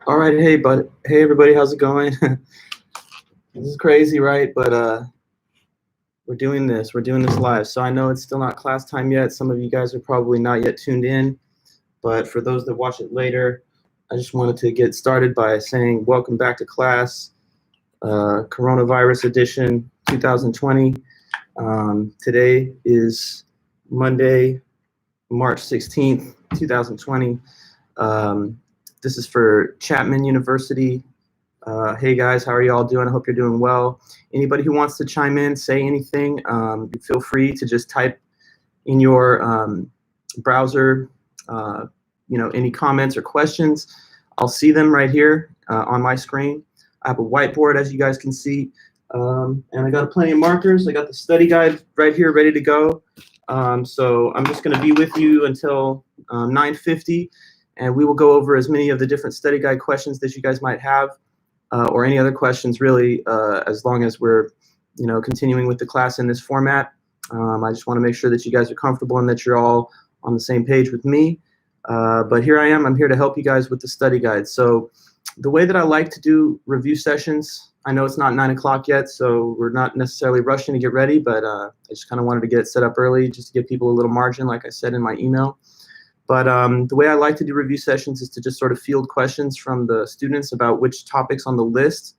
All right, hey everybody, how's it going? This is crazy, right? But we're doing this live. So I know it's still not class time yet. Some of you guys are probably not yet tuned in, but for those that watch it later, I just wanted to get started by saying welcome back to class, Coronavirus Edition 2020. Today is Monday, March 16th, 2020. This is for Chapman University. Hey guys, how are you all doing? I hope you're doing well. Anybody who wants to chime in, say anything, feel free to just type in your browser, any comments or questions. I'll see them right here on my screen. I have a whiteboard, as you guys can see, and I got plenty of markers. I got the study guide right here ready to go. So I'm just going to be with you until 9:50, and we will go over as many of the different study guide questions that you guys might have. Or any other questions, really, as long as we're, continuing with the class in this format. I just want to make sure that you guys are comfortable and that you're all on the same page with me. But here I am. I'm here to help you guys with the study guide. So the way that I like to do review sessions, I know it's not 9 o'clock yet, so we're not necessarily rushing to get ready, but I just kind of wanted to get it set up early just to give people a little margin, like I said in my email. But the way I like to do review sessions is to just sort of field questions from the students about which topics on the list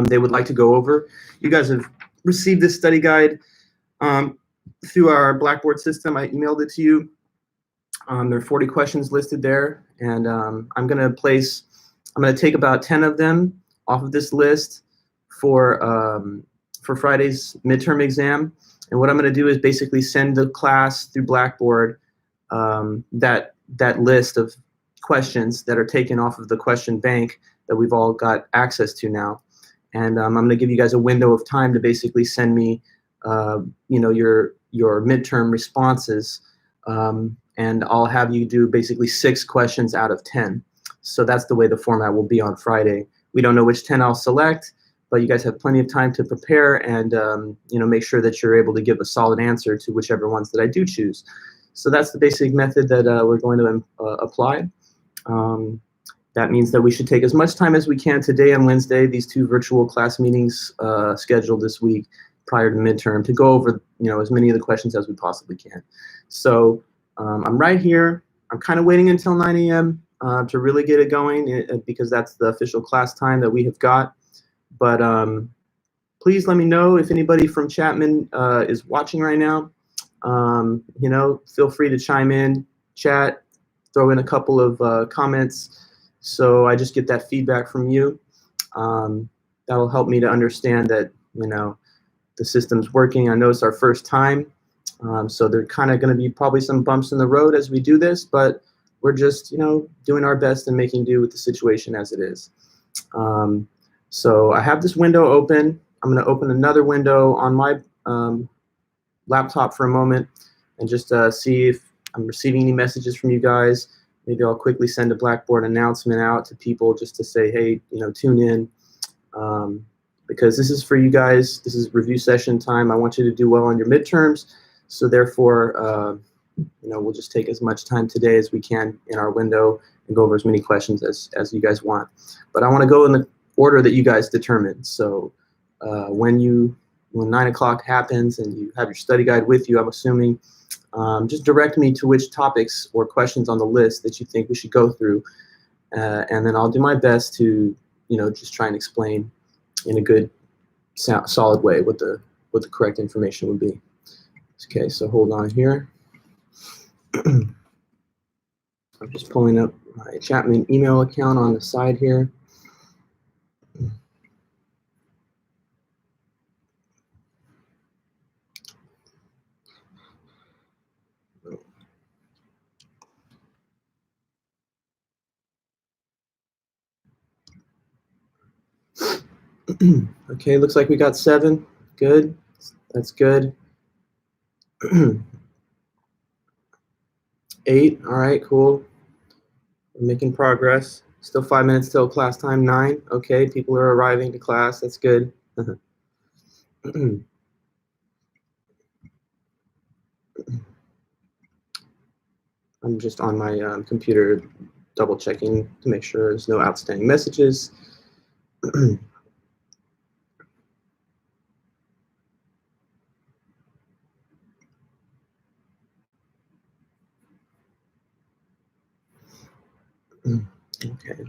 they would like to go over. You guys have received this study guide through our Blackboard system. I emailed it to you. There are 40 questions listed there, and I'm going to take about 10 of them off of this list for Friday's midterm exam. And what I'm going to do is basically send the class through Blackboard that list of questions that are taken off of the question bank that we've all got access to now. And I'm going to give you guys a window of time to basically send me, your midterm responses, and I'll have you do basically 6 questions out of 10. So that's the way the format will be on Friday. We don't know which 10 I'll select, but you guys have plenty of time to prepare and make sure that you're able to give a solid answer to whichever ones that I do choose. So that's the basic method that we're going to apply. That means that we should take as much time as we can today and Wednesday, these 2 virtual class meetings scheduled this week prior to midterm, to go over as many of the questions as we possibly can. So I'm right here. I'm kind of waiting until 9 a.m. To really get it going because that's the official class time that we have got. But please let me know if anybody from Chapman is watching right now. Feel free to chime in, chat, throw in a couple of comments, so I just get that feedback from you. That'll help me to understand that the system's working. I know it's our first time, so there are kind of going to be probably some bumps in the road as we do this, but we're just doing our best and making do with the situation as it is. So I have this window open. I'm going to open another window on my laptop for a moment and just see if I'm receiving any messages from you guys. Maybe I'll quickly send a Blackboard announcement out to people just to say, hey, tune in, because this is for you guys. This is review session time. I want you to do well on your midterms. So therefore, we'll just take as much time today as we can in our window and go over as many questions as you guys want. But I want to go in the order that you guys determine. So when 9 o'clock happens and you have your study guide with you, I'm assuming, just direct me to which topics or questions on the list that you think we should go through, and then I'll do my best to, just try and explain in a good, solid way what the correct information would be. Okay, so hold on here. I'm just pulling up my Chapman email account on the side here. Okay, looks like we got 7. Good. That's good. 8. All right, cool. We're making progress. Still 5 minutes till class time. 9. Okay, people are arriving to class. That's good. I'm just on my computer double checking to make sure there's no outstanding messages. Okay.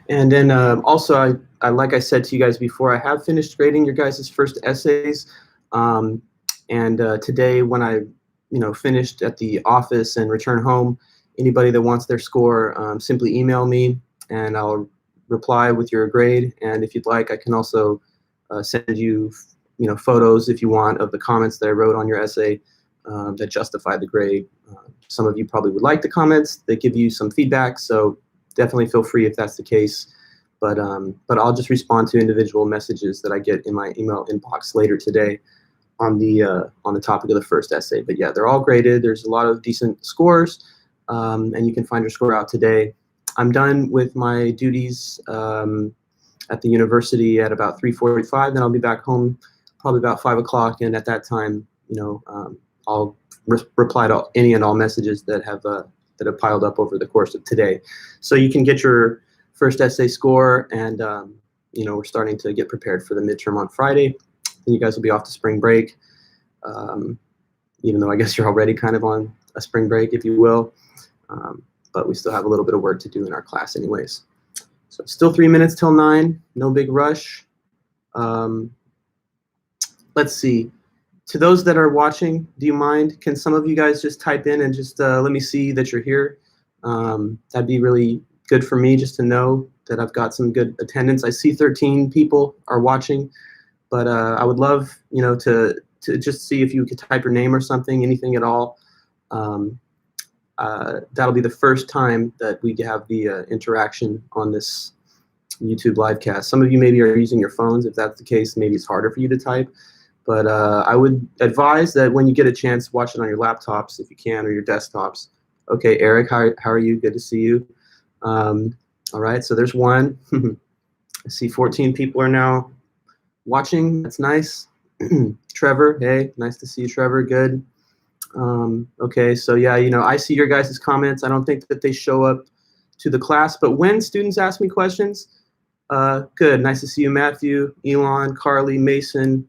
And then also, I like I said to you guys before, I have finished grading your guys' first essays. Today, when I finished at the office and return home, anybody that wants their score, simply email me and I'll reply with your grade. And if you'd like, I can also send you photos if you want of the comments that I wrote on your essay that justify the grade. Some of you probably would like the comments that give you some feedback, so definitely feel free if that's the case. But I'll just respond to individual messages that I get in my email inbox later today on the topic of the first essay. But yeah, they're all graded. There's a lot of decent scores, and you can find your score out today. I'm done with my duties at the university at about 3:45. Then I'll be back home probably about 5 o'clock, and at that time, I'll reply to any and all messages that have piled up over the course of today. So you can get your first essay score, and we're starting to get prepared for the midterm on Friday. Then you guys will be off to spring break, even though I guess you're already kind of on a spring break, if you will. But we still have a little bit of work to do in our class anyways. So still 3 minutes till 9, no big rush. Let's see. To those that are watching, do you mind? Can some of you guys just type in and just let me see that you're here? That'd be really good for me just to know that I've got some good attendance. I see 13 people are watching, but I would love, to just see if you could type your name or something, anything at all. That'll be the first time that we have the interaction on this YouTube live cast. Some of you maybe are using your phones. If that's the case, maybe it's harder for you to type. But I would advise that when you get a chance, watch it on your laptops if you can, or your desktops. Okay, Eric, how are you? Good to see you. All right, so there's one. I see 14 people are now watching. That's nice. Trevor, hey, nice to see you, Trevor. Good. Okay, so yeah, I see your guys' comments. I don't think that they show up to the class, but when students ask me questions, good. Nice to see you, Matthew, Elon, Carly, Mason,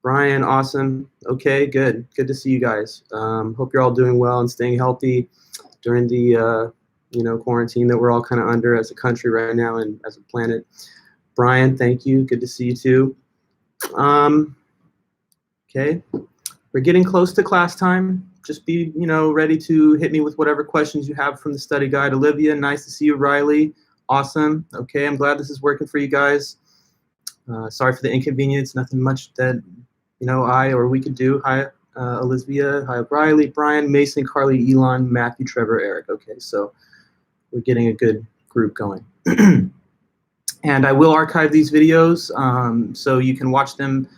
Brian, awesome. Okay, good. Good to see you guys. Hope you're all doing well and staying healthy during the quarantine that we're all kind of under as a country right now and as a planet. Brian, thank you. Good to see you too. Okay, we're getting close to class time. Just be ready to hit me with whatever questions you have from the study guide. Olivia, nice to see you. Riley, awesome. Okay, I'm glad this is working for you guys. Sorry for the inconvenience. Nothing much that I or we could do. Hi, Olivia. Hi, Riley, Brian, Mason, Carly, Elon, Matthew, Trevor, Eric. Okay, so we're getting a good group going. And I will archive these videos so you can watch them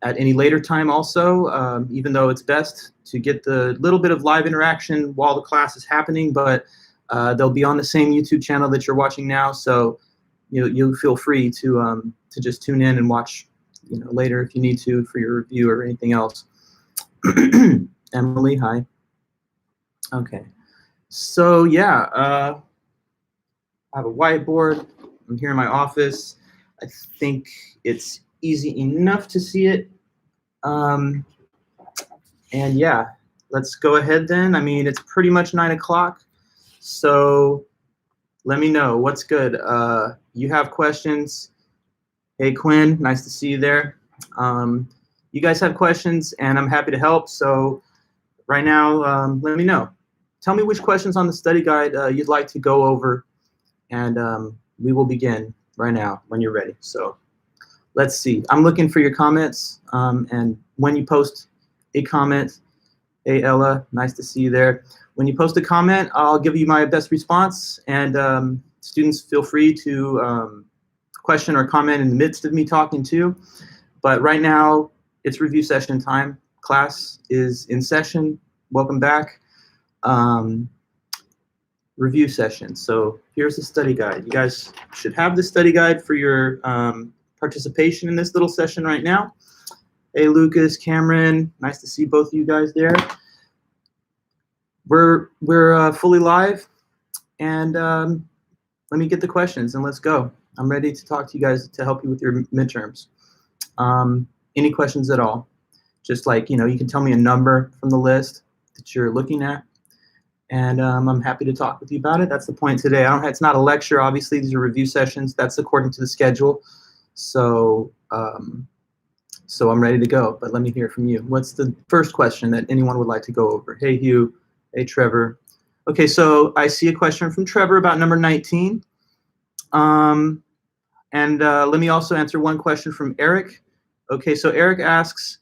at any later time also, even though it's best to get the little bit of live interaction while the class is happening, but they'll be on the same YouTube channel that you're watching now, so you feel free to just tune in and watch later if you need to for your review or anything else. Emily, hi. Okay, so yeah, I have a whiteboard. I'm here in my office. I think it's easy enough to see it. And yeah, let's go ahead then. I mean, it's pretty much 9 o'clock, so let me know what's good. You have questions. Hey, Quinn, nice to see you there. You guys have questions, and I'm happy to help. So right now, let me know. Tell me which questions on the study guide you'd like to go over, and we will begin right now when you're ready. So let's see. I'm looking for your comments, and when you post a comment, hey, Ella, nice to see you there. When you post a comment, I'll give you my best response, and students feel free to question or comment in the midst of me talking too. But right now, it's review session time. Class is in session. Welcome back. Review session. So here's the study guide. You guys should have the study guide for your participation in this little session right now. Hey, Lucas, Cameron, nice to see both of you guys there. We're fully live, and let me get the questions and let's go. I'm ready to talk to you guys to help you with your midterms. Any questions at all? Just like, you can tell me a number from the list that you're looking at, and I'm happy to talk with you about it. That's the point today. It's not a lecture, obviously. These are review sessions. That's according to the schedule. So so I'm ready to go, but let me hear from you. What's the first question that anyone would like to go over? Hey, Hugh. Hey, Trevor. Okay, so I see a question from Trevor about number 19. And let me also answer one question from Eric. Okay, so Eric asks,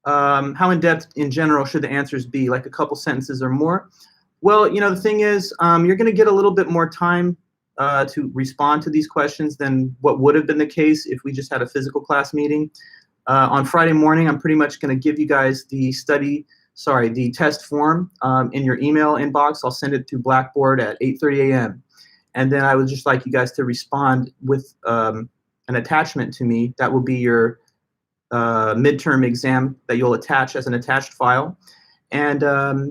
how in-depth in general should the answers be, like a couple sentences or more? Well, the thing is, you're going to get a little bit more time to respond to these questions than what would have been the case if we just had a physical class meeting. On Friday morning, I'm pretty much going to give you guys the test form in your email inbox. I'll send it to Blackboard at 8:30 a.m. And then I would just like you guys to respond with an attachment to me. That will be your midterm exam that you'll attach as an attached file. And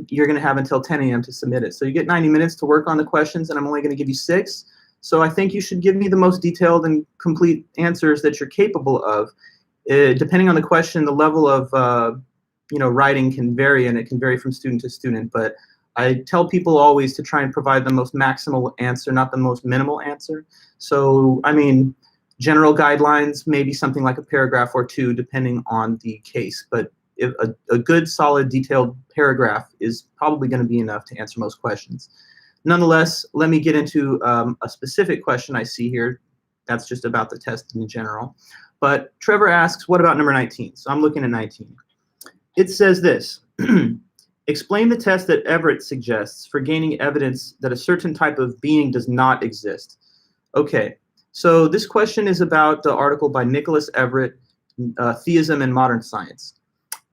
you're going to have until 10 a.m. to submit it. So you get 90 minutes to work on the questions, and I'm only going to give you 6. So I think you should give me the most detailed and complete answers that you're capable of. Depending on the question, the level of writing can vary, and it can vary from student to student. But I tell people always to try and provide the most maximal answer, not the most minimal answer. So, I mean, general guidelines, maybe something like a paragraph or 2, depending on the case. But if a good, solid, detailed paragraph is probably going to be enough to answer most questions. Nonetheless, let me get into a specific question I see here. That's just about the test in general. But Trevor asks, what about number 19? So I'm looking at 19. It says this. Explain the test that Everett suggests for gaining evidence that a certain type of being does not exist. Okay, so this question is about the article by Nicholas Everett, Theism in Modern Science.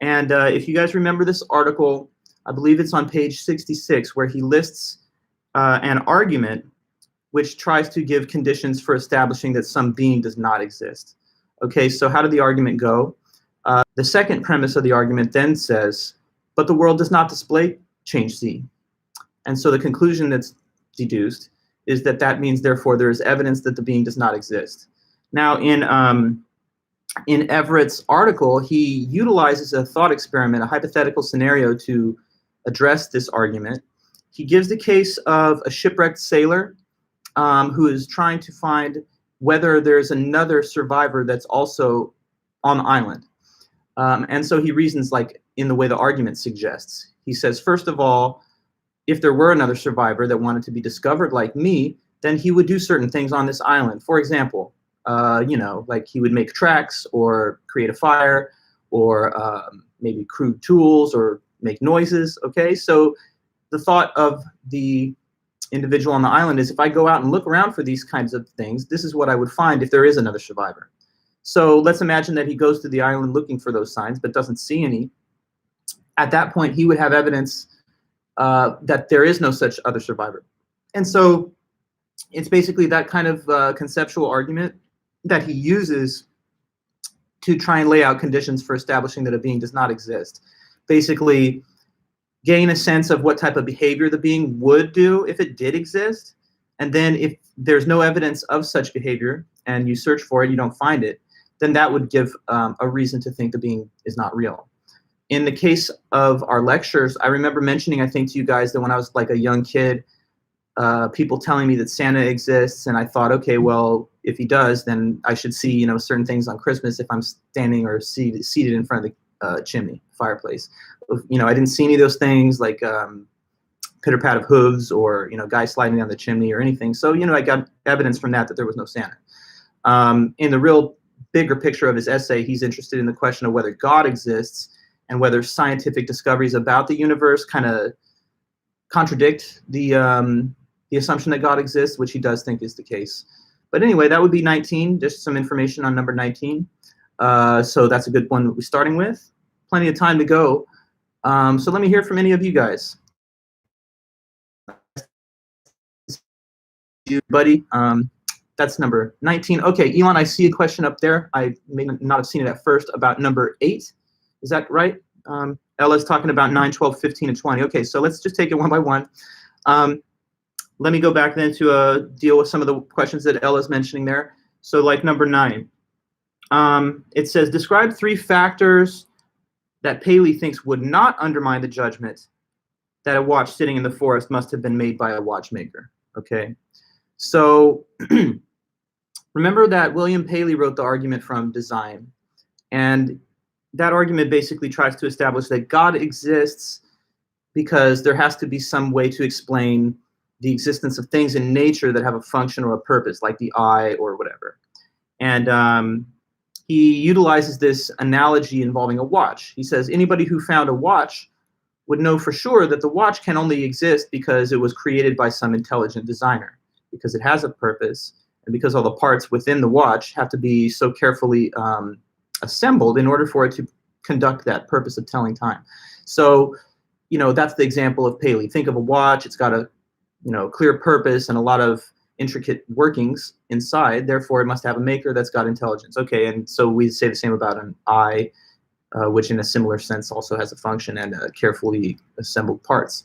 And if you guys remember this article, I believe it's on page 66, where he lists an argument which tries to give conditions for establishing that some being does not exist. Okay, so how did the argument go? The second premise of the argument then says, but the world does not display change C. And so the conclusion that's deduced is that that means, therefore, there is evidence that the being does not exist. Now, in Everett's article, he utilizes a thought experiment, a hypothetical scenario, to address this argument. He gives the case of a shipwrecked sailor who is trying to find whether there's another survivor that's also on the island. And so he reasons like in the way the argument suggests. He says, first of all, if there were another survivor that wanted to be discovered like me, then he would do certain things on this island. For example, like he would make tracks or create a fire or maybe crude tools or make noises, okay? So the thought of the individual on the island is, if I go out and look around for these kinds of things, this is what I would find if there is another survivor. So let's imagine that he goes to the island looking for those signs but doesn't see any. At that point, he would have evidence that there is no such other survivor. And so it's basically that kind of conceptual argument that he uses to try and lay out conditions for establishing that a being does not exist. Basically, gain a sense of what type of behavior the being would do if it did exist. And then if there's no evidence of such behavior and you search for it, you don't find it, then that would give a reason to think the being is not real. In the case of our lectures, I remember mentioning, I think, to you guys that when I was like a young kid, people telling me that Santa exists, and I thought, okay, well, if he does, then I should see, certain things on Christmas if I'm standing or seated in front of the chimney, fireplace. I didn't see any of those things like pitter-pat of hooves or, guys sliding down the chimney or anything. So, I got evidence from that there was no Santa. In the real bigger picture of his essay, he's interested in the question of whether God exists and whether scientific discoveries about the universe kind of contradict the assumption that God exists, which he does think is the case. But anyway, that would be 19, just some information on number 19. So that's a good one we're starting with. Plenty of time to go. So let me hear from any of you guys. You, buddy. That's number 19. Okay, Elon, I see a question up there. I may not have seen it at first about number 8. Is that right? Ella's talking about 9, 12, 15, and 20. Okay, so let's just take it one by one. Let me go back then to deal with some of the questions that Ella's mentioning there. So like number 9, it says, describe 3 factors that Paley thinks would not undermine the judgment that a watch sitting in the forest must have been made by a watchmaker. Okay, so remember that William Paley wrote the argument from design, and that argument basically tries to establish that God exists because there has to be some way to explain the existence of things in nature that have a function or a purpose, like the eye or whatever. And he utilizes this analogy involving a watch. He says anybody who found a watch would know for sure that the watch can only exist because it was created by some intelligent designer, because it has a purpose, and because all the parts within the watch have to be so carefully assembled in order for it to conduct that purpose of telling time. So, you know, that's the example of Paley. Think of a watch. It's got a, you know, clear purpose and a lot of intricate workings inside. Therefore, it must have a maker that's got intelligence. Okay, and so we say the same about an eye, which in a similar sense also has a function and carefully assembled parts.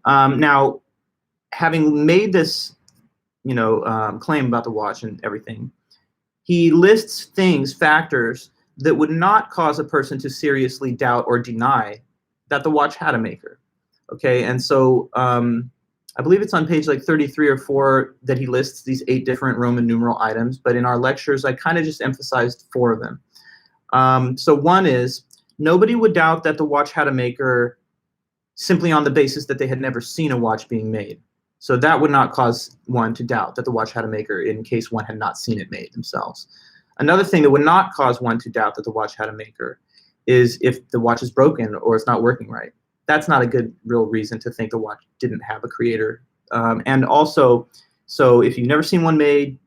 Now, having made this, you know, claim about the watch and everything, he lists things, factors, that would not cause a person to seriously doubt or deny that the watch had a maker. Okay, and so I believe it's on page like 33 or 4 that he lists these 8 different Roman numeral items, but in our lectures I kind of just emphasized 4 of them. So one is, nobody would doubt that the watch had a maker simply on the basis that they had never seen a watch being made. So that would not cause one to doubt that the watch had a maker in case one had not seen it made themselves. Another thing that would not cause one to doubt that the watch had a maker is if the watch is broken or it's not working right. That's not a good real reason to think the watch didn't have a creator. And also, so if you've never seen one made,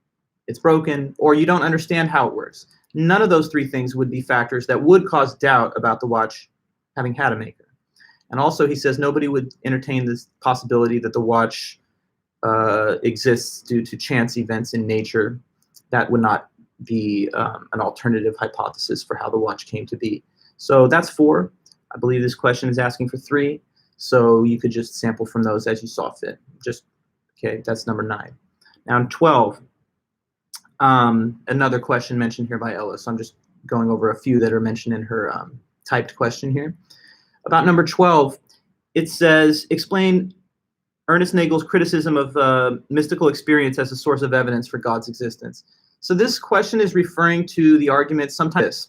it's broken, or you don't understand how it works, none of those 3 things would be factors that would cause doubt about the watch having had a maker. And also he says nobody would entertain this possibility that the watch exists due to chance events in nature. That would not be an alternative hypothesis for how the watch came to be. So that's 4. I believe this question is asking for 3. So you could just sample from those as you saw fit. Just, okay, that's number 9. Now in 12, another question mentioned here by Ella. So I'm just going over a few that are mentioned in her typed question here. About number 12, it says, explain Ernest Nagel's criticism of mystical experience as a source of evidence for God's existence. So this question is referring to the argument sometimes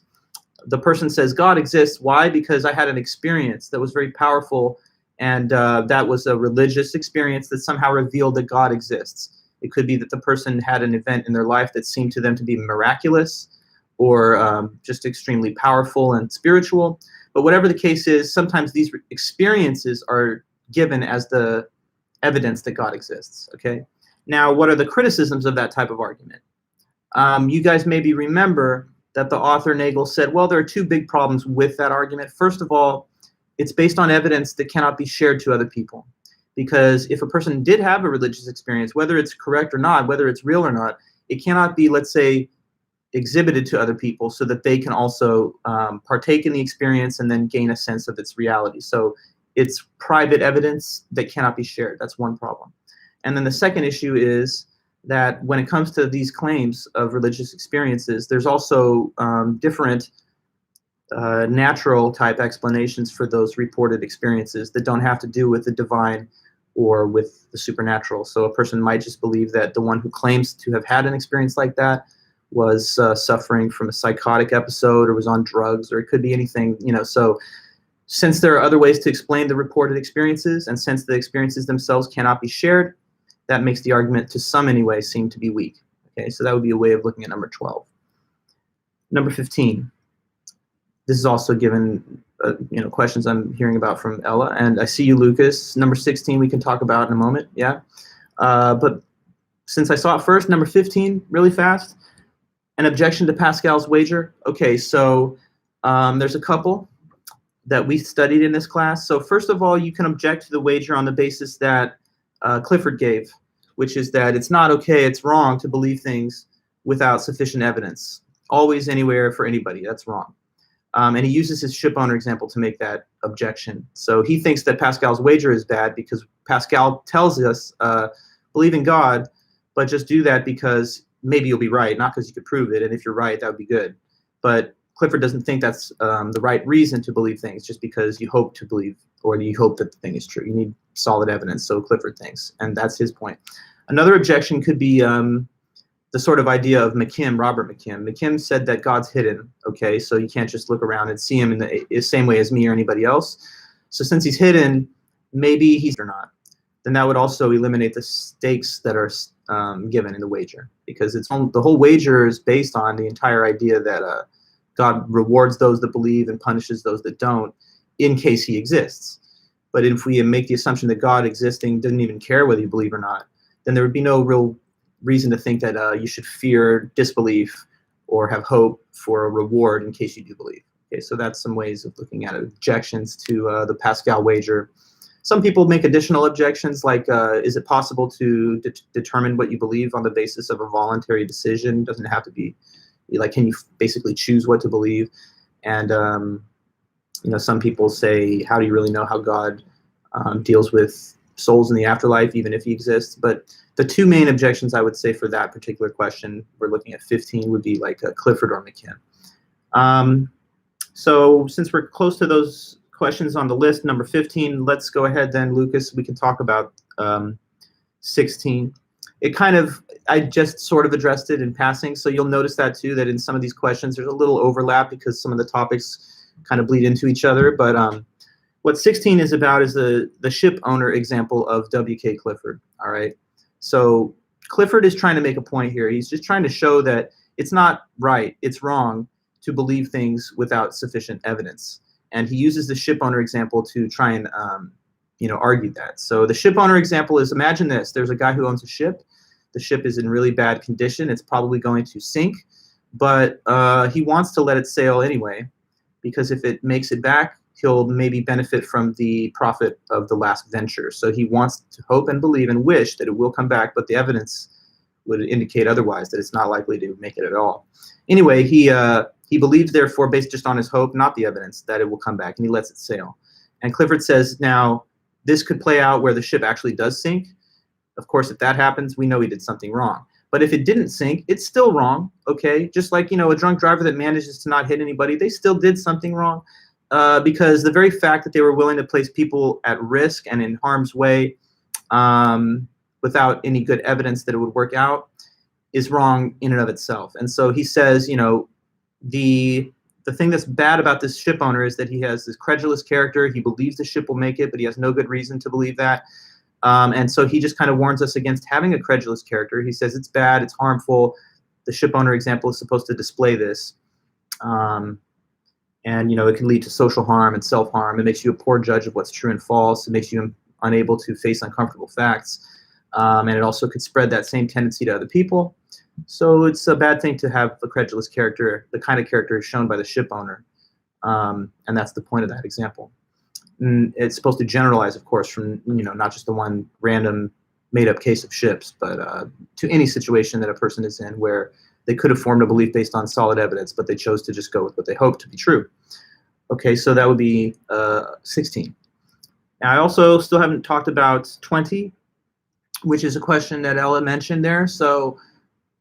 the person says God exists. Why? Because I had an experience that was very powerful, and that was a religious experience that somehow revealed that God exists. It could be that the person had an event in their life that seemed to them to be miraculous or just extremely powerful and spiritual. But whatever the case is, sometimes these experiences are given as the evidence that God exists. Okay. Now, what are the criticisms of that type of argument? You guys maybe remember that the author Nagel said, well, there are 2 big problems with that argument. First of all, it's based on evidence that cannot be shared to other people. Because if a person did have a religious experience, whether it's correct or not, whether it's real or not, it cannot be, let's say, exhibited to other people so that they can also partake in the experience and then gain a sense of its reality. So it's private evidence that cannot be shared. That's one problem. And then the second issue is that when it comes to these claims of religious experiences, there's also different natural type explanations for those reported experiences that don't have to do with the divine or with the supernatural. So a person might just believe that the one who claims to have had an experience like that was suffering from a psychotic episode or was on drugs, or it could be anything, you know. So since there are other ways to explain the reported experiences, and since the experiences themselves cannot be shared, that makes the argument, to some anyway, seem to be weak. Okay, so that would be a way of looking at number 12. Number 15. This is also given, you know, questions I'm hearing about from Ella, and I see you, Lucas. Number 16 we can talk about in a moment, yeah. But since I saw it first, number 15, really fast. An objection to Pascal's wager. Okay, so there's a couple that we studied in this class. So first of all, you can object to the wager on the basis that Clifford gave, which is that it's not okay, it's wrong to believe things without sufficient evidence. Always, anywhere, for anybody, that's wrong. And he uses his ship owner example to make that objection. So he thinks that Pascal's wager is bad because Pascal tells us, believe in God, but just do that because maybe you'll be right, not because you could prove it. And if you're right, that would be good. But Clifford doesn't think that's the right reason to believe things, just because you hope to believe, or you hope that the thing is true. You need solid evidence, so Clifford thinks, and that's his point. Another objection could be the sort of idea of Robert McKim. McKim said that God's hidden, okay? So you can't just look around and see him in the same way as me or anybody else. So since he's hidden, maybe he's or not. Then that would also eliminate the stakes that are given in the wager, because the whole wager is based on the entire idea that God rewards those that believe and punishes those that don't, in case he exists. But if we make the assumption that God existing didn't even care whether you believe or not, then there would be no real reason to think that you should fear disbelief or have hope for a reward in case you do believe. Okay, so that's some ways of looking at it. Objections to the Pascal wager. Some people make additional objections, like is it possible to determine what you believe on the basis of a voluntary decision? Doesn't have to be like, can you basically choose what to believe? And some people say, how do you really know how God deals with souls in the afterlife, even if he exists? But the two main objections I would say for that particular question, we're looking at 15, would be like Clifford or McKim. So since we're close to those questions on the list, number 15, let's go ahead then, Lucas. We can talk about 16. I just sort of addressed it in passing, so you'll notice that too, that in some of these questions there's a little overlap because some of the topics kind of bleed into each other. But what 16 is about is the ship owner example of W.K. Clifford, all right? So Clifford is trying to make a point here. He's just trying to show that it's not right, it's wrong to believe things without sufficient evidence. And he uses the ship owner example to try and argue that. So the ship owner example is, imagine this. There's a guy who owns a ship. The ship is in really bad condition. It's probably going to sink, but he wants to let it sail anyway, because if it makes it back, he'll maybe benefit from the profit of the last venture. So he wants to hope and believe and wish that it will come back, but the evidence would indicate otherwise, that it's not likely to make it at all. Anyway, he believes, therefore, based just on his hope, not the evidence, that it will come back, and he lets it sail. And Clifford says, now, this could play out where the ship actually does sink. Of course, if that happens, we know he did something wrong. But if it didn't sink, it's still wrong, okay? Just like, a drunk driver that manages to not hit anybody, they still did something wrong, because the very fact that they were willing to place people at risk and in harm's way without any good evidence that it would work out is wrong in and of itself. And so he says, the thing that's bad about this ship owner is that he has this credulous character. He believes the ship will make it, but he has no good reason to believe that. And so he just kind of warns us against having a credulous character. He says it's bad, it's harmful. The ship owner example is supposed to display this. And, it can lead to social harm and self-harm. It makes you a poor judge of what's true and false. It makes you unable to face uncomfortable facts. And it also could spread that same tendency to other people. So it's a bad thing to have a credulous character, the kind of character shown by the ship owner. And that's the point of that example. And it's supposed to generalize, of course, from, not just the one random made-up case of ships, but to any situation that a person is in where they could have formed a belief based on solid evidence, but they chose to just go with what they hoped to be true. Okay, so that would be 16. Now, I also still haven't talked about 20, which is a question that Ella mentioned there. So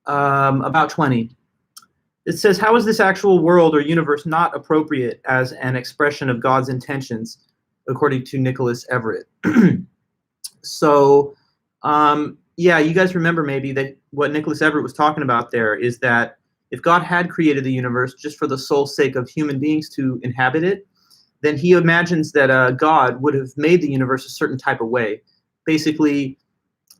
about 20. It says, how is this actual world or universe not appropriate as an expression of God's intentions, according to Nicholas Everett? So, yeah, you guys remember maybe that what Nicholas Everett was talking about there is that if God had created the universe just for the sole sake of human beings to inhabit it, then he imagines that God would have made the universe a certain type of way, basically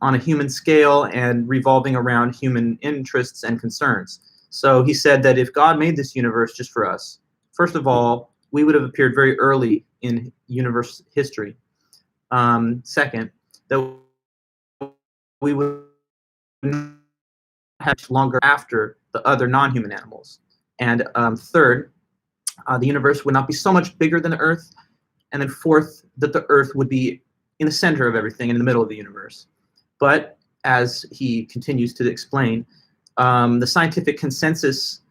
on a human scale and revolving around human interests and concerns. So he said that if God made this universe just for us, first of all, we would have appeared very early in universe history. Second, that we would have longer after the other non-human animals. And third, the universe would not be so much bigger than the Earth. And then fourth, that the Earth would be in the center of everything, in the middle of the universe. But as he continues to explain, the scientific consensus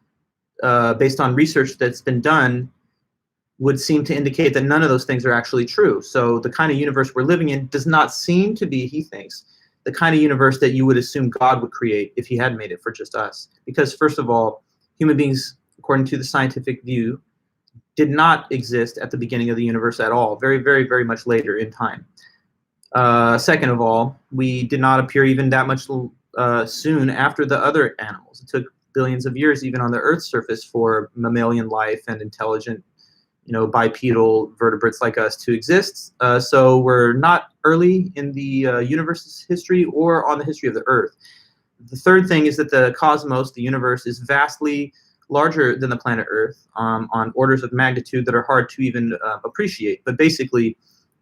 based on research that's been done would seem to indicate that none of those things are actually true. So the kind of universe we're living in does not seem to be, he thinks, the kind of universe that you would assume God would create if he had made it for just us. Because first of all, human beings, according to the scientific view, did not exist at the beginning of the universe at all, very, very, very much later in time. Second of all, we did not appear even that much soon after the other animals. It took billions of years even on the Earth's surface for mammalian life and intelligent, bipedal vertebrates like us to exist. So we're not early in the universe's history or on the history of the Earth. The third thing is that the cosmos, the universe, is vastly larger than the planet Earth on orders of magnitude that are hard to even appreciate. But basically,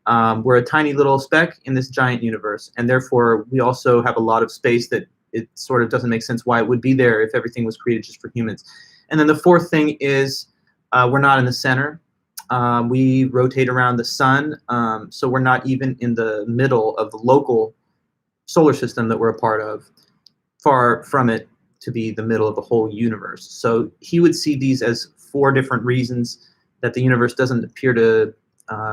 we're a tiny little speck in this giant universe, and therefore we also have a lot of space that it sort of doesn't make sense why it would be there if everything was created just for humans. And then the fourth thing is we're not in the center. We rotate around the sun, so we're not even in the middle of the local solar system that we're a part of, far from it to be the middle of the whole universe. So he would see these as four different reasons that the universe doesn't appear to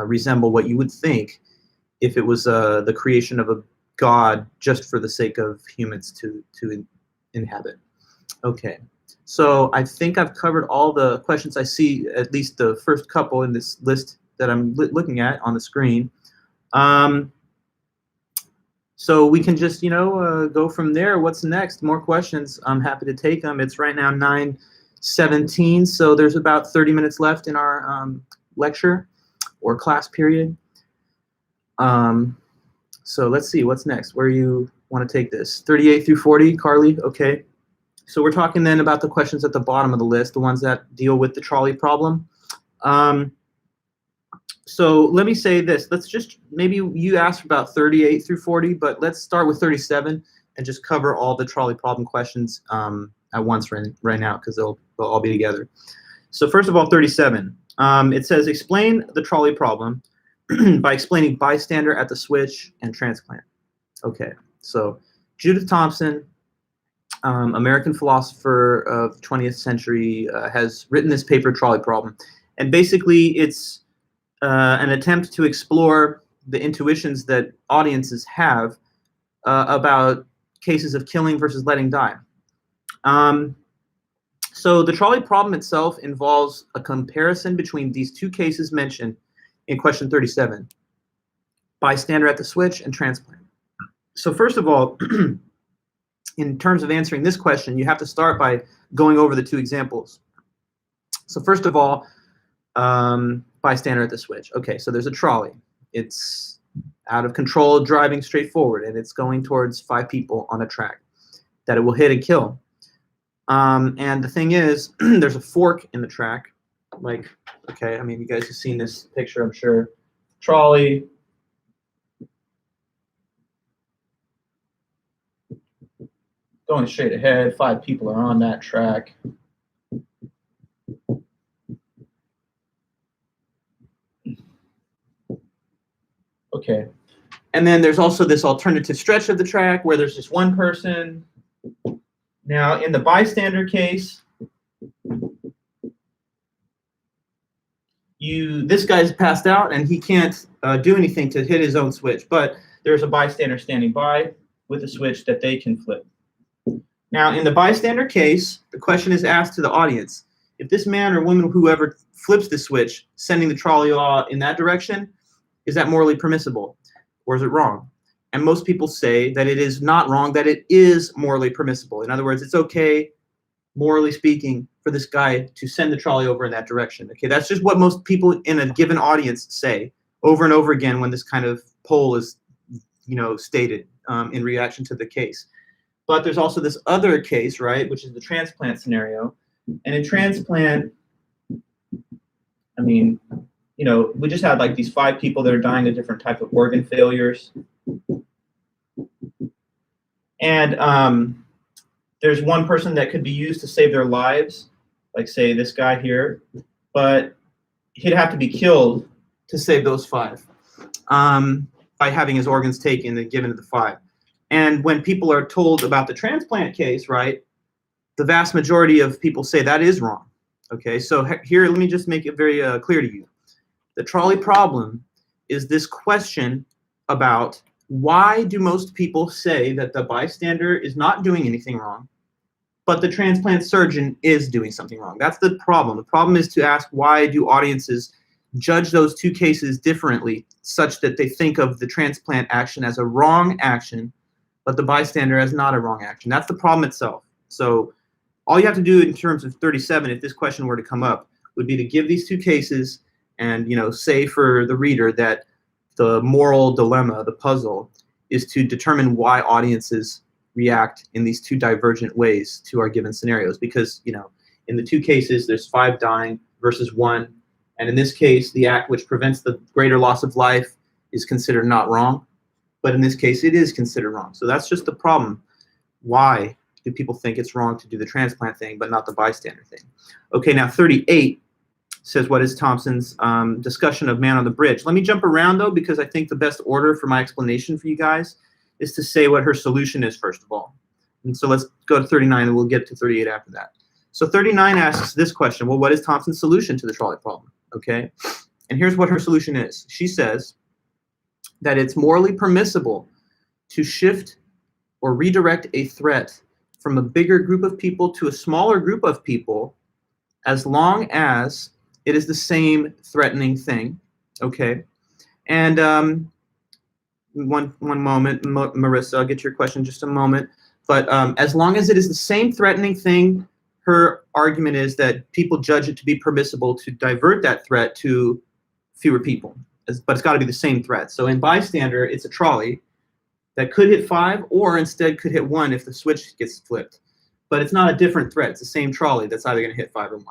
resemble what you would think if it was the creation of a god just for the sake of humans to inhabit. Okay, so I think I've covered all the questions. I see at least the first couple in this list that I'm looking at on the screen. So we can just, go from there. What's next? More questions. I'm happy to take them. It's right now 9:17, so there's about 30 minutes left in our lecture or class period. So let's see, what's next? Where you want to take this? 38 through 40, Carly? Okay. So we're talking then about the questions at the bottom of the list, the ones that deal with the trolley problem. So let me say this. Let's just, maybe you asked about 38 through 40, but let's start with 37 and just cover all the trolley problem questions at once right now, because they'll all be together. So first of all, 37. It says, explain the trolley problem by explaining bystander at the switch and transplant. Okay, so Judith Thompson, American philosopher of the 20th century, has written this paper, Trolley Problem. And basically, it's an attempt to explore the intuitions that audiences have about cases of killing versus letting die. So the trolley problem itself involves a comparison between these two cases mentioned in question 37, bystander at the switch and transplant. So first of all, in terms of answering this question, you have to start by going over the two examples. So first of all, bystander at the switch. Okay, so there's a trolley. It's out of control, driving straight forward, and it's going towards 5 people on a track that it will hit and kill. And the thing is, there's a fork in the track. Like, okay, I mean, you guys have seen this picture, I'm sure. Trolley. Going straight ahead, 5 people are on that track. Okay. And then there's also this alternative stretch of the track where there's just one person. Now, in the bystander case, this guy's passed out and he can't do anything to hit his own switch, but there's a bystander standing by with a switch that they can flip. Now, in the bystander case, the question is asked to the audience. If this man or woman, whoever flips the switch, sending the trolley in that direction, is that morally permissible, or is it wrong? And most people say that it is not wrong, that it is morally permissible. In other words, it's okay, morally speaking, for this guy to send the trolley over in that direction. Okay, that's just what most people in a given audience say over and over again when this kind of poll is, stated in reaction to the case. But there's also this other case, right, which is the transplant scenario. And in transplant, I mean, we just had like these 5 people that are dying of different type of organ failures. And there's one person that could be used to save their lives, like say this guy here, but he'd have to be killed to save those 5 by having his organs taken and given to the 5. And when people are told about the transplant case, right, the vast majority of people say that is wrong. Okay, so here, let me just make it very clear to you. The trolley problem is this question about why do most people say that the bystander is not doing anything wrong, but the transplant surgeon is doing something wrong? That's the problem. The problem is to ask, why do audiences judge those two cases differently, such that they think of the transplant action as a wrong action, but the bystander as not a wrong action? That's the problem itself. So all you have to do in terms of 37, if this question were to come up, would be to give these two cases and, you know, say for the reader that the moral dilemma, the puzzle, is to determine why audiences react in these two divergent ways to our given scenarios. Because, you know, in the two cases, there's 5 dying versus 1. And in this case, the act which prevents the greater loss of life is considered not wrong. But in this case, it is considered wrong. So that's just the problem. Why do people think it's wrong to do the transplant thing, but not the bystander thing? Okay, now 38 says, what is Thompson's discussion of man on the bridge? Let me jump around, though, because I think the best order for my explanation for you guys is to say what her solution is, first of all. And so let's go to 39, and we'll get to 38 after that. So 39 asks this question, well, what is Thompson's solution to the trolley problem? Okay, and here's what her solution is. She says that it's morally permissible to shift or redirect a threat from a bigger group of people to a smaller group of people as long as it is the same threatening thing. Okay, and one moment, Marissa, I'll get to your question in just a moment. But as long as it is the same threatening thing, her argument is that people judge it to be permissible to divert that threat to fewer people, but it's got to be the same threat. So in bystander, it's a trolley that could hit 5 or instead could hit 1 if the switch gets flipped. But it's not a different threat. It's the same trolley that's either going to hit 5 or 1.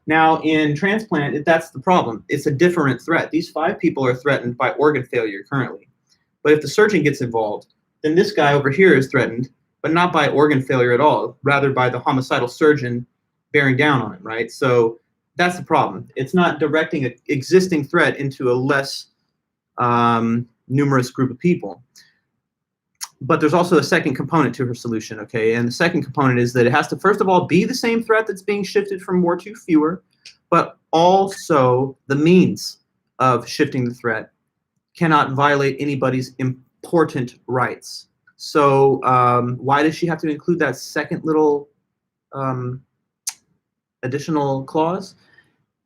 Now in transplant, that's the problem. It's a different threat. These 5 people are threatened by organ failure currently. But if the surgeon gets involved, then this guy over here is threatened, but not by organ failure at all, rather by the homicidal surgeon bearing down on it, right? So that's the problem. It's not directing an existing threat into a less numerous group of people. But there's also a second component to her solution, okay? And the second component is that it has to, first of all, be the same threat that's being shifted from more to fewer, but also the means of shifting the threat cannot violate anybody's important rights. So why does she have to include that second little additional clause?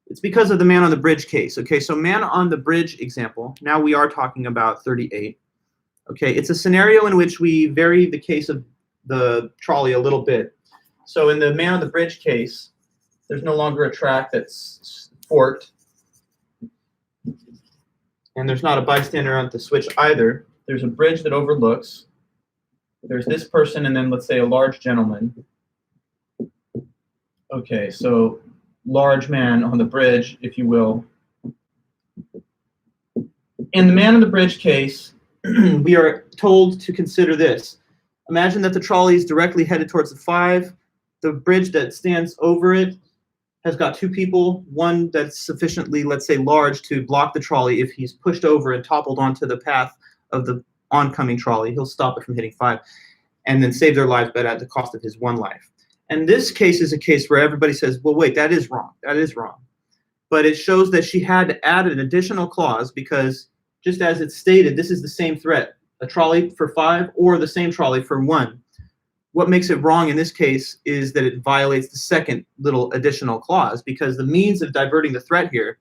It's because of the man on the bridge case. Okay, so man on the bridge example, now we are talking about 38. Okay, it's a scenario in which we vary the case of the trolley a little bit. So in the man on the bridge case, there's no longer a track that's forked. And there's not a bystander on the switch either. There's a bridge that overlooks. There's this person and then let's say a large gentleman. Okay, so large man on the bridge, if you will. In the man on the bridge case, we are told to consider this. Imagine that the trolley is directly headed towards the 5. The bridge that stands over it has got 2 people, one that's sufficiently, let's say, large to block the trolley. If he's pushed over and toppled onto the path of the oncoming trolley, he'll stop it from hitting 5 and then save their lives, but at the cost of his 1 life. And this case is a case where everybody says, well, wait, that is wrong. That is wrong. But it shows that she had to add an additional clause because just as it's stated, this is the same threat, a trolley for 5 or the same trolley for 1. What makes it wrong in this case is that it violates the second little additional clause because the means of diverting the threat here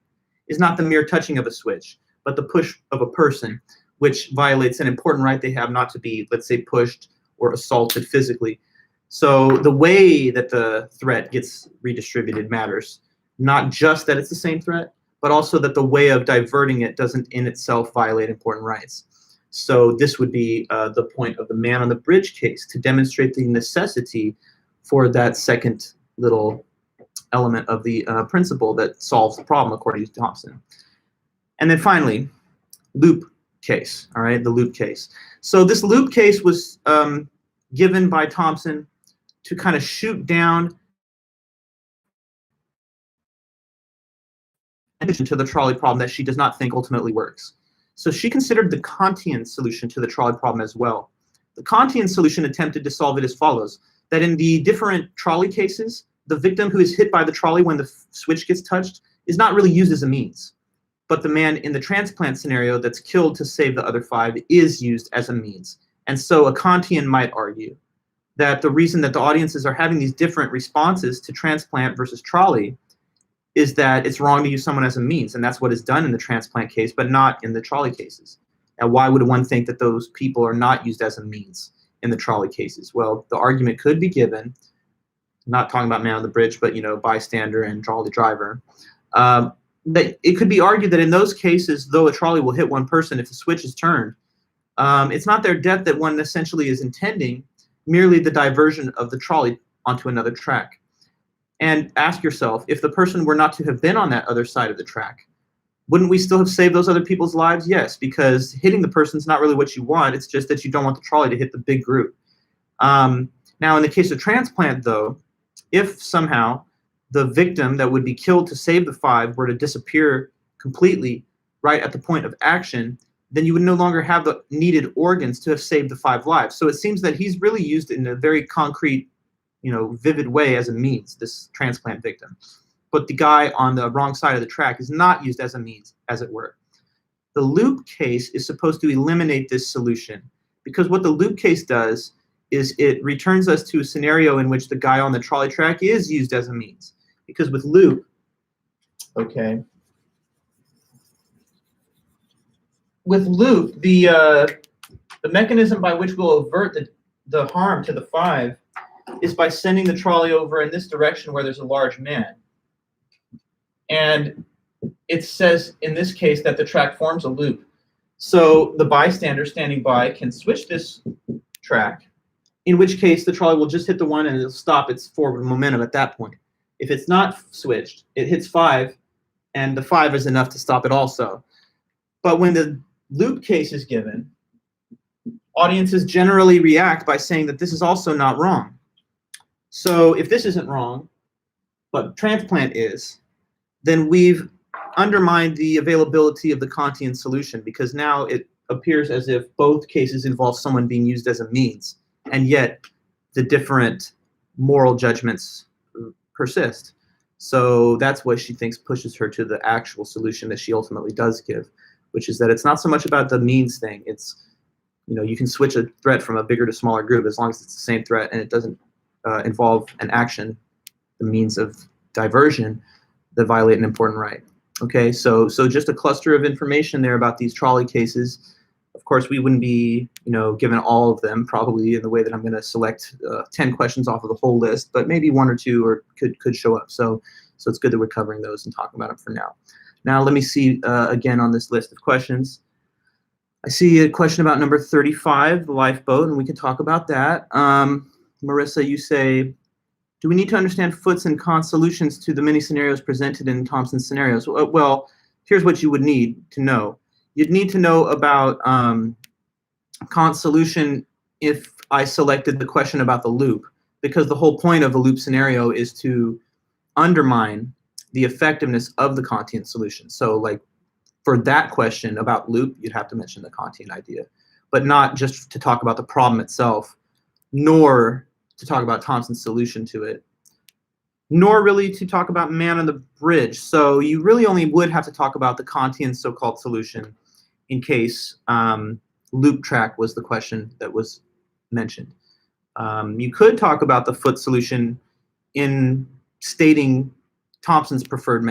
is not the mere touching of a switch, but the push of a person, which violates an important right they have not to be, let's say, pushed or assaulted physically. So the way that the threat gets redistributed matters, not just that it's the same threat, but also that the way of diverting it doesn't in itself violate important rights. So this would be the point of the man on the bridge case, to demonstrate the necessity for that second little element of the principle that solves the problem, according to Thompson. And then finally, loop case, all right, the loop case. So this loop case was given by Thompson to kind of shoot down to the trolley problem that she does not think ultimately works. So she considered the Kantian solution to the trolley problem as well. The Kantian solution attempted to solve it as follows, that in the different trolley cases, the victim who is hit by the trolley when the switch gets touched is not really used as a means. but the man in the transplant scenario that's killed to save the other 5 is used as a means. And so a Kantian might argue that the reason that the audiences are having these different responses to transplant versus trolley is that it's wrong to use someone as a means, and that's what is done in the transplant case, but not in the trolley cases. And why would one think that those people are not used as a means in the trolley cases? Well, the argument could be given, not talking about man on the bridge, but bystander and trolley driver, that it could be argued that in those cases, though a trolley will hit one person if the switch is turned, it's not their death that one essentially is intending, merely the diversion of the trolley onto another track. And ask yourself, if the person were not to have been on that other side of the track, wouldn't we still have saved those other people's lives? Yes, because hitting the person's not really what you want. It's just that you don't want the trolley to hit the big group. Now, in the case of transplant, though, if somehow the victim that would be killed to save the 5 were to disappear completely right at the point of action, then you would no longer have the needed organs to have saved the 5 lives. So it seems that he's really used in a very concrete, vivid way as a means, this transplant victim. But the guy on the wrong side of the track is not used as a means, as it were. The loop case is supposed to eliminate this solution, because what the loop case does is it returns us to a scenario in which the guy on the trolley track is used as a means. Because with loop, okay, with loop, the mechanism by which we'll avert the harm to the 5 is by sending the trolley over in this direction where there's a large man. And it says in this case that the track forms a loop. So the bystander standing by can switch this track, in which case the trolley will just hit the one and it'll stop its forward momentum at that point. If it's not switched, it hits 5, and the 5 is enough to stop it also. But when the loop case is given, audiences generally react by saying that this is also not wrong. So if this isn't wrong, but transplant is, then we've undermined the availability of the Kantian solution, because now it appears as if both cases involve someone being used as a means, and yet the different moral judgments persist. So that's what she thinks pushes her to the actual solution that she ultimately does give, which is that it's not so much about the means thing. It's, you can switch a threat from a bigger to smaller group as long as it's the same threat and it doesn't involve an action, the means of diversion, that violate an important right. Okay, so just a cluster of information there about these trolley cases. Of course, we wouldn't be, given all of them probably in the way that I'm going to select 10 questions off of the whole list, but maybe 1 or 2 or could show up. So it's good that we're covering those and talking about them for now. Now let me see again on this list of questions. I see a question about number 35, the lifeboat, and we can talk about that. Marissa, you say, do we need to understand Foote's and Kant's solutions to the many scenarios presented in Thompson's scenarios? Well, here's what you would need to know. You'd need to know about Kant's solution if I selected the question about the loop, because the whole point of a loop scenario is to undermine the effectiveness of the Kantian solution. So like for that question about loop, you'd have to mention the Kantian idea, but not just to talk about the problem itself, nor to talk about Thompson's solution to it, nor really to talk about man on the bridge. So you really only would have to talk about the Kantian so-called solution in case loop track was the question that was mentioned. You could talk about the Foote solution in stating Thompson's preferred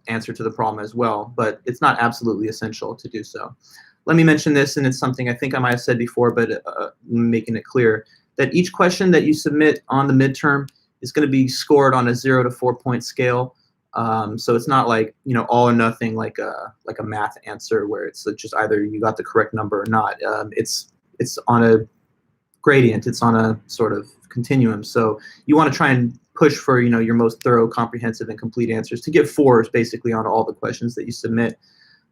answer to the problem as well, but it's not absolutely essential to do so. Let me mention this, and it's something I think I might have said before, but making it clear, that each question that you submit on the midterm is going to be scored on a 0 to 4 point scale. So it's not like, all or nothing like a math answer where it's just either you got the correct number or not. It's on a gradient. It's on a sort of continuum. So you want to try and push for, your most thorough, comprehensive, and complete answers to get 4s basically on all the questions that you submit.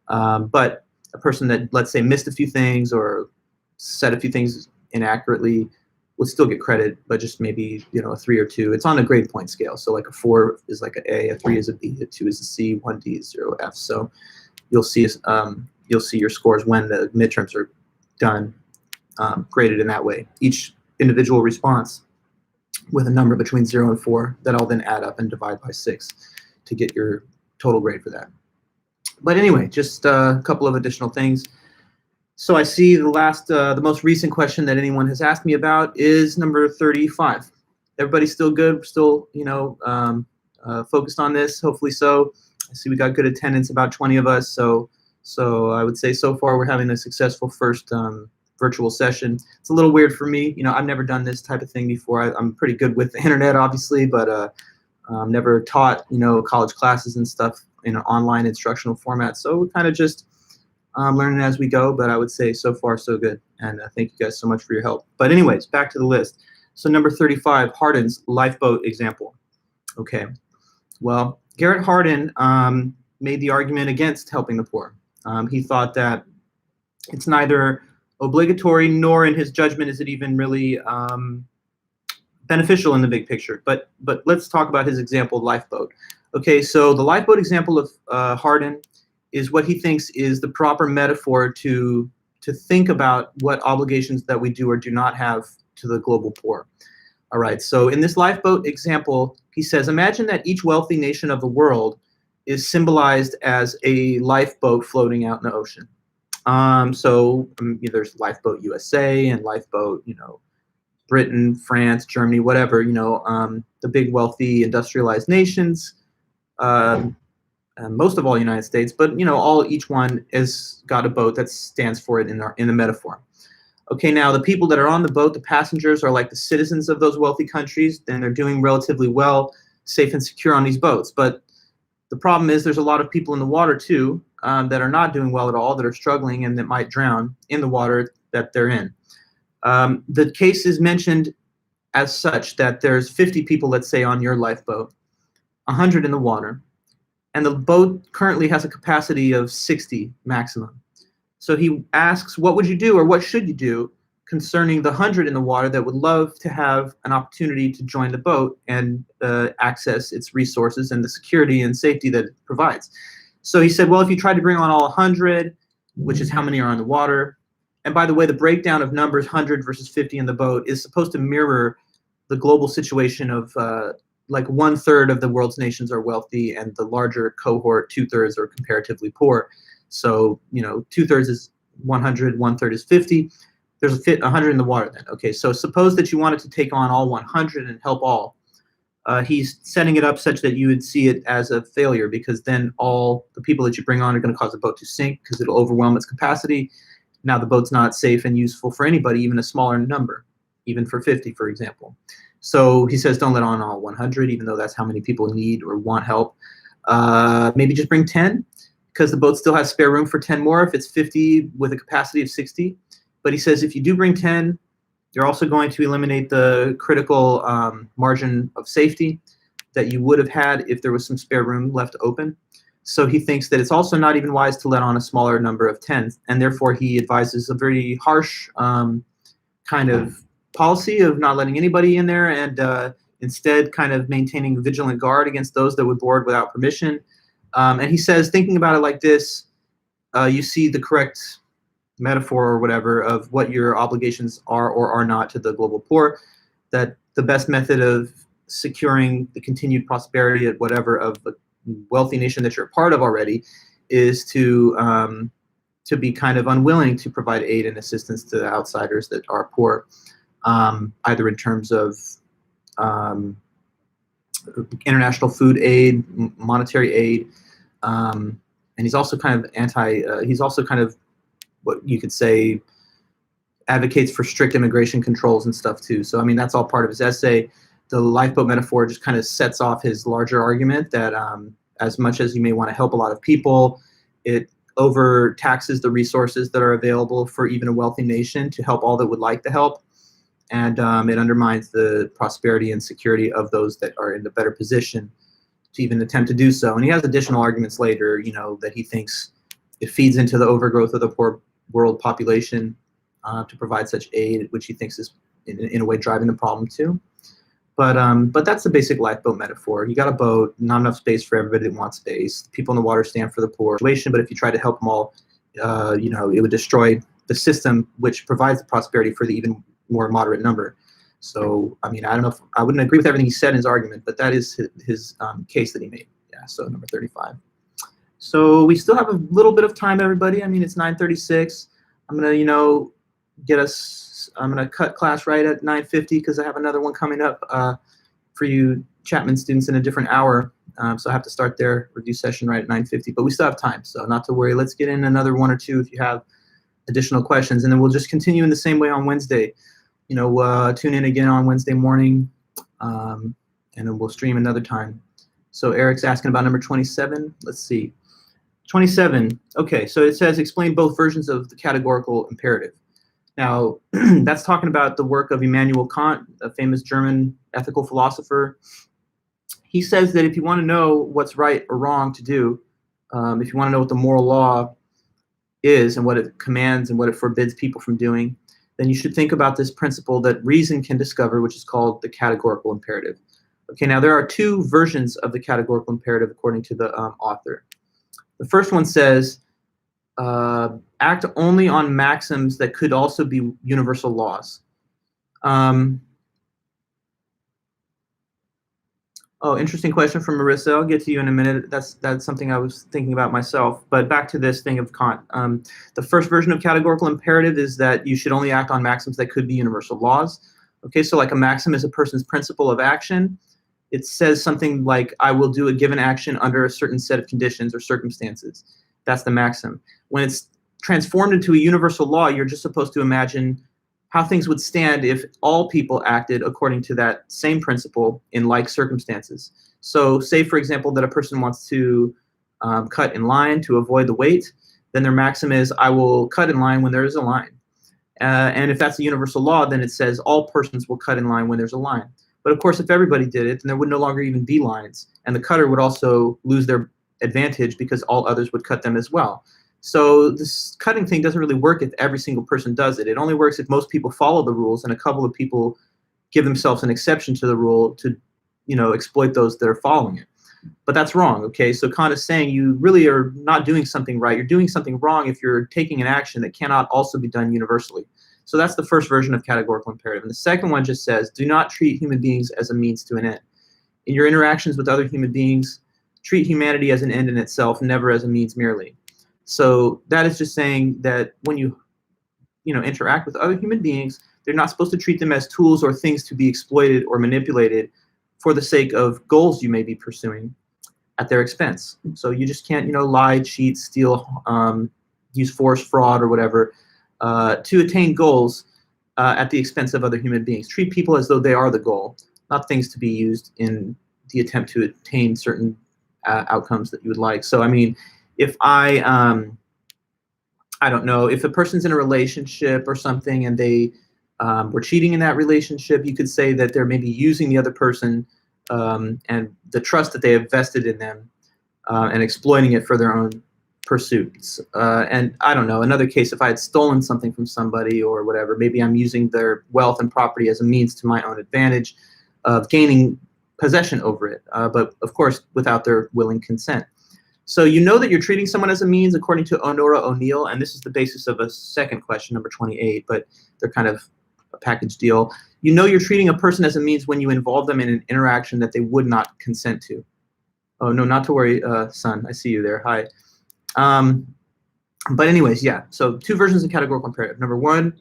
But a person that, let's say, missed a few things or said a few things inaccurately would still get credit, but just maybe, a 3 or 2. It's on a grade point scale. So like a 4 is like an A, a 3 is a B, a 2 is a C, 1 D is 0 F. So you'll see your scores when the midterms are done, graded in that way. Each individual response with a number between 0 and 4 that I'll then add up and divide by 6 to get your total grade for that. But anyway, just a couple of additional things. So I see the most recent question that anyone has asked me about is number 35. Everybody's still good? Still, focused on this? Hopefully so. I see we got good attendance, about 20 of us. So I would say so far we're having a successful first virtual session. It's a little weird for me. I've never done this type of thing before. I'm pretty good with the internet, obviously, but never taught, college classes and stuff in an online instructional format. So we're kind of just learning as we go, but I would say so far so good. And thank you guys so much for your help. But anyways, back to the list. So number 35, Hardin's Lifeboat Example. Okay, well, Garrett Hardin made the argument against helping the poor. He thought that it's neither obligatory nor, in his judgment, is it even really beneficial in the big picture. But let's talk about his example, lifeboat. Okay, so the lifeboat example of Hardin is what he thinks is the proper metaphor to think about what obligations that we do or do not have to the global poor. All right, so in this lifeboat example, he says, imagine that each wealthy nation of the world is symbolized as a lifeboat floating out in the ocean. There's Lifeboat USA and Lifeboat, Britain, France, Germany, whatever, the big wealthy industrialized nations, most of all United States, but each one has got a boat that stands for it in the metaphor. Okay, now the people that are on the boat, the passengers, are like the citizens of those wealthy countries, and they're doing relatively well, safe and secure on these boats. But the problem is there's a lot of people in the water too that are not doing well at all, that are struggling and that might drown in the water that they're in. The case is mentioned as such that there's 50 people, let's say, on your lifeboat, 100 in the water, and the boat currently has a capacity of 60 maximum. So he asks, what would you do or what should you do concerning the 100 in the water that would love to have an opportunity to join the boat and access its resources and the security and safety that it provides? So he said, well, if you tried to bring on all 100, which is how many are on the water, and by the way, the breakdown of numbers 100 versus 50 in the boat is supposed to mirror the global situation of like 1/3 of the world's nations are wealthy and the larger cohort, 2/3 are comparatively poor. So, 2/3 is 100, 1/3 is 50. There's 100 in the water then. Okay, so suppose that you wanted to take on all 100 and help all. He's setting it up such that you would see it as a failure, because then all the people that you bring on are going to cause the boat to sink because it'll overwhelm its capacity. Now the boat's not safe and useful for anybody, even a smaller number, even for 50, for example. So he says don't let on all 100, even though that's how many people need or want help. Maybe just bring 10, because the boat still has spare room for 10 more if it's 50 with a capacity of 60. But he says if you do bring 10, you're also going to eliminate the critical margin of safety that you would have had if there was some spare room left open. So he thinks that it's also not even wise to let on a smaller number of 10s, and therefore he advises a very harsh kind of policy of not letting anybody in there, and instead kind of maintaining a vigilant guard against those that would board without permission. And he says, thinking about it like this, you see the correct metaphor or whatever of what your obligations are or are not to the global poor, that the best method of securing the continued prosperity at whatever of the wealthy nation that you're a part of already is to be kind of unwilling to provide aid and assistance to the outsiders that are poor, either in terms of international food aid, monetary aid, and he's also kind of he's also kind of what you could say advocates for strict immigration controls and stuff too. So I mean, that's all part of his essay. The lifeboat metaphor just kind of sets off his larger argument that as much as you may want to help a lot of people, it overtaxes the resources that are available for even a wealthy nation to help all that would like to help. And it undermines the prosperity and security of those that are in the better position to even attempt to do so. And he has additional arguments later, that he thinks it feeds into the overgrowth of the poor world population to provide such aid, which he thinks is in a way driving the problem too. But that's the basic lifeboat metaphor. You got a boat, not enough space for everybody that wants space. People in the water stand for the poor situation, but if you try to help them all, it would destroy the system which provides the prosperity for the even more moderate number. So, I mean, I don't know if I wouldn't agree with everything he said in his argument, but that is his case that he made. Yeah, so number 35. So we still have a little bit of time, everybody. I mean, it's 9:36. I'm gonna, I'm gonna cut class right at 9:50 because I have another one coming up for you Chapman students in a different hour. So I have to start their review session right at 9:50. But we still have time, so not to worry. Let's get in another one or two if you have additional questions, and then we'll just continue in the same way on Wednesday. Tune in again on Wednesday morning, and then we'll stream another time. So Eric's asking about number 27. Let's see. 27. Okay, so it says explain both versions of the categorical imperative. Now, that's talking about the work of Immanuel Kant, a famous German ethical philosopher. He says that if you want to know what's right or wrong to do, if you want to know what the moral law is and what it commands and what it forbids people from doing, then you should think about this principle that reason can discover, which is called the categorical imperative. Okay, now there are two versions of the categorical imperative according to the author. The first one says, act only on maxims that could also be universal laws. Oh, interesting question from Marissa. I'll get to you in a minute. That's something I was thinking about myself. But back to this thing of Kant. The first version of categorical imperative is that you should only act on maxims that could be universal laws. Okay, so like a maxim is a person's principle of action. It says something like, I will do a given action under a certain set of conditions or circumstances. That's the maxim. When it's transformed into a universal law, you're just supposed to imagine how things would stand if all people acted according to that same principle in like circumstances. So say, for example, that a person wants to cut in line to avoid the wait, then their maxim is, I will cut in line when there is a line. And if that's a universal law, then it says all persons will cut in line when there's a line. But of course, if everybody did it, then there would no longer even be lines. And the cutter would also lose their advantage because all others would cut them as well. So this cutting thing doesn't really work if every single person does it. It only works if most people follow the rules and a couple of people give themselves an exception to the rule to, exploit those that are following it. But that's wrong, okay? So Kant is saying you really are not doing something right. You're doing something wrong if you're taking an action that cannot also be done universally. So that's the first version of categorical imperative. And the second one just says, do not treat human beings as a means to an end. In your interactions with other human beings, treat humanity as an end in itself, never as a means merely. So that is just saying that when you interact with other human beings, they're not supposed to treat them as tools or things to be exploited or manipulated for the sake of goals you may be pursuing at their expense. So you just can't, lie, cheat, steal, use force, fraud, or whatever to attain goals at the expense of other human beings. Treat people as though they are the goal, not things to be used in the attempt to attain certain outcomes that you would like. So, I mean, if I don't know, if a person's in a relationship or something and they were cheating in that relationship, you could say that they're maybe using the other person and the trust that they have vested in them and exploiting it for their own pursuits. And I don't know, another case, if I had stolen something from somebody or whatever, maybe I'm using their wealth and property as a means to my own advantage of gaining possession over it, but of course without their willing consent. So you know that you're treating someone as a means according to Honora O'Neill, and this is the basis of a second question, number 28, but they're kind of a package deal. You know you're treating a person as a means when you involve them in an interaction that they would not consent to. Oh, no, not to worry, son. I see you there. Hi. But anyways, yeah. So two versions of categorical imperative. Number one,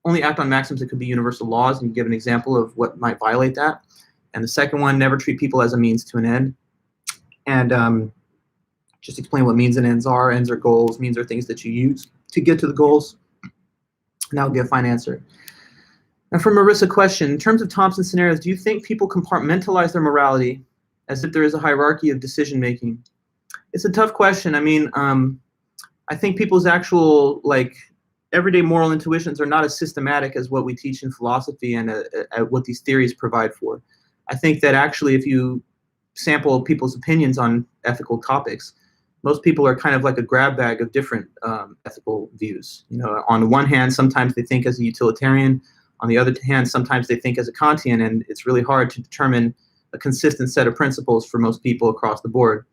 only act on maxims that could be universal laws, and you give an example of what might violate that. And the second one, never treat people as a means to an end. And just explain what means and ends are. Ends are goals. Means are things that you use to get to the goals. And that would be a fine answer. And from Marissa, question, in terms of Thompson scenarios, do you think people compartmentalize their morality as if there is a hierarchy of decision-making? It's a tough question. I mean, I think people's actual, everyday moral intuitions are not as systematic as what we teach in philosophy and what these theories provide for. I think that actually if you sample people's opinions on ethical topics, most people are kind of like a grab bag of different ethical views. On the one hand, sometimes they think as a utilitarian. On the other hand, sometimes they think as a Kantian, and it's really hard to determine a consistent set of principles for most people across the board.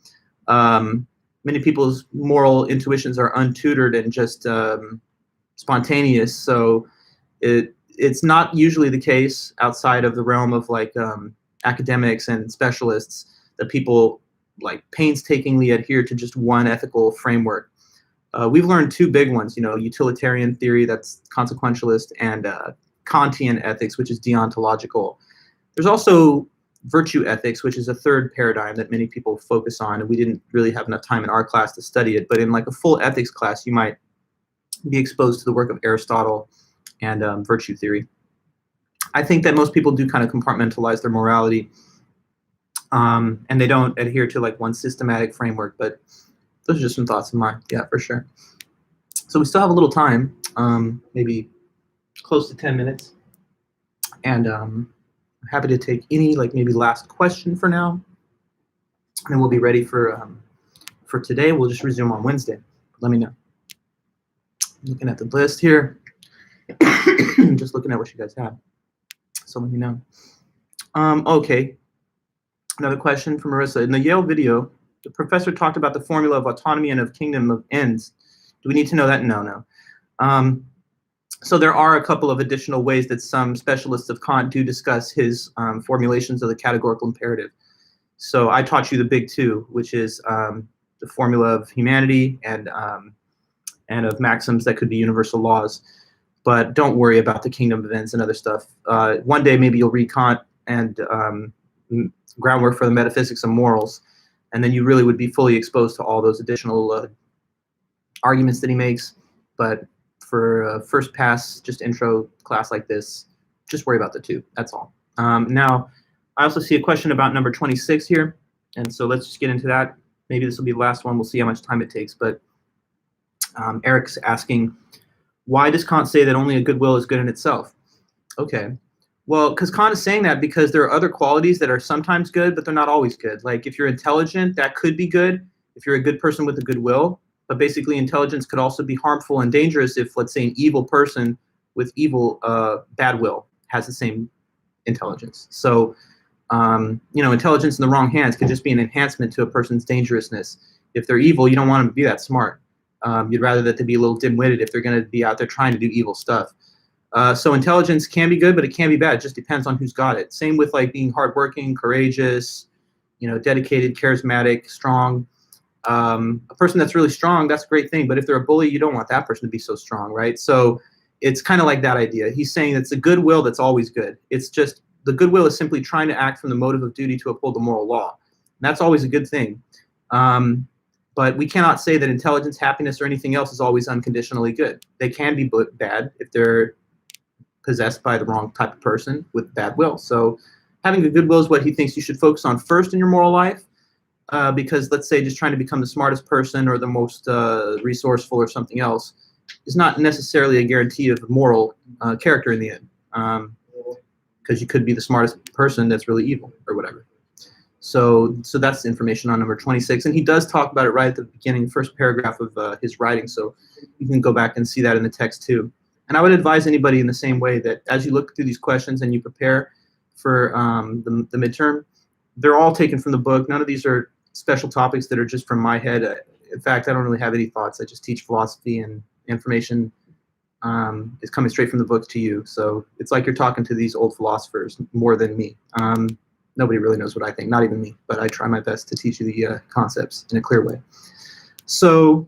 Many people's moral intuitions are untutored and just spontaneous, so it's not usually the case outside of the realm of academics and specialists that people like painstakingly adhere to just one ethical framework. We've learned two big ones, utilitarian theory, that's consequentialist, and Kantian ethics, which is deontological. There's also virtue ethics, which is a third paradigm that many people focus on, and we didn't really have enough time in our class to study it. But in like a full ethics class, you might be exposed to the work of Aristotle and virtue theory. I think that most people do kind of compartmentalize their morality, and they don't adhere to like one systematic framework, but those are just some thoughts of mine. Yeah, for sure. So we still have a little time, maybe close to 10 minutes. And I'm happy to take any like maybe last question for now. And we'll be ready for today. We'll just resume on Wednesday. Let me know. Looking at the list here. Just looking at what you guys have. So let me know. Okay. Another question from Marissa. In the Yale video, the professor talked about the formula of autonomy and of kingdom of ends. Do we need to know that? No. So there are a couple of additional ways that some specialists of Kant do discuss his formulations of the categorical imperative. So I taught you the big two, which is the formula of humanity and of maxims that could be universal laws. But don't worry about the kingdom of ends and other stuff. One day maybe you'll read Kant and Groundwork for the Metaphysics of Morals, and then you really would be fully exposed to all those additional arguments that he makes. But for a first pass, just intro class like this, just worry about the two. That's all. Now, I also see a question about number 26 here, and so let's just get into that. Maybe this will be the last one. We'll see how much time it takes. But Eric's asking, why does Kant say that only a good will is good in itself? Okay. Well, because Kant is saying that because there are other qualities that are sometimes good, but they're not always good. Like if you're intelligent, that could be good if you're a good person with a good will. But basically, intelligence could also be harmful and dangerous if, let's say, an evil person with evil bad will has the same intelligence. So, intelligence in the wrong hands could just be an enhancement to a person's dangerousness. If they're evil, you don't want them to be that smart. You'd rather that they be a little dim-witted if they're going to be out there trying to do evil stuff. So intelligence can be good, but it can be bad. It just depends on who's got it. Same with like being hardworking, courageous, dedicated, charismatic, strong. A person that's really strong, that's a great thing. But if they're a bully, you don't want that person to be so strong, right? So it's kind of like that idea. He's saying it's a goodwill that's always good. It's just the goodwill is simply trying to act from the motive of duty to uphold the moral law. And that's always a good thing. But we cannot say that intelligence, happiness, or anything else is always unconditionally good. They can be bad if they're possessed by the wrong type of person with bad will. So having a good will is what he thinks you should focus on first in your moral life, because let's say just trying to become the smartest person or the most resourceful or something else is not necessarily a guarantee of moral character in the end, because you could be the smartest person that's really evil or whatever. So that's information on number 26, and he does talk about it right at the beginning, first paragraph of his writing, so you can go back and see that in the text too. And I would advise anybody in the same way that as you look through these questions and you prepare for the midterm, they're all taken from the book. None of these are special topics that are just from my head. In fact, I don't really have any thoughts. I just teach philosophy, and information is coming straight from the book to you. So it's like you're talking to these old philosophers more than me. Nobody really knows what I think, not even me, but I try my best to teach you the concepts in a clear way. So,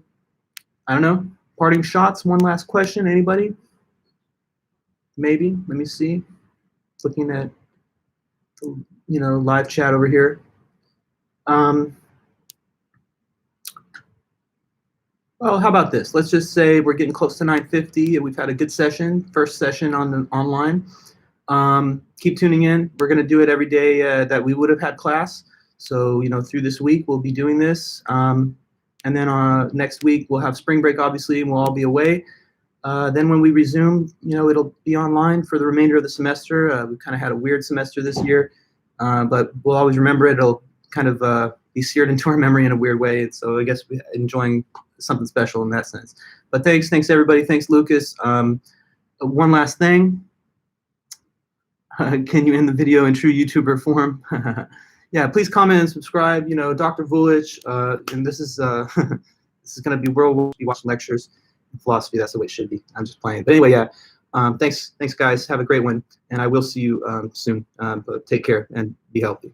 I don't know, parting shots, one last question, anybody? Maybe, let me see. Looking at, live chat over here. Well, how about this? Let's just say we're getting close to 9:50 and we've had a good session, first session on the online. Keep tuning in. We're going to do it every day that we would have had class. So, through this week, we'll be doing this. And then next week, we'll have spring break, obviously, and we'll all be away. Then when we resume, it'll be online for the remainder of the semester. We kind of had a weird semester this year, but we'll always remember it. It'll kind of be seared into our memory in a weird way. And so I guess we're enjoying something special in that sense. But thanks everybody. Thanks, Lucas. One last thing. Can you end the video in true YouTuber form? Yeah, please comment and subscribe. Dr. Vulich, and this is this is going to be where we'll be watching lectures. In philosophy, that's the way it should be. I'm just playing. But anyway, yeah. Thanks, guys. Have a great one, and I will see you soon. But take care and be healthy.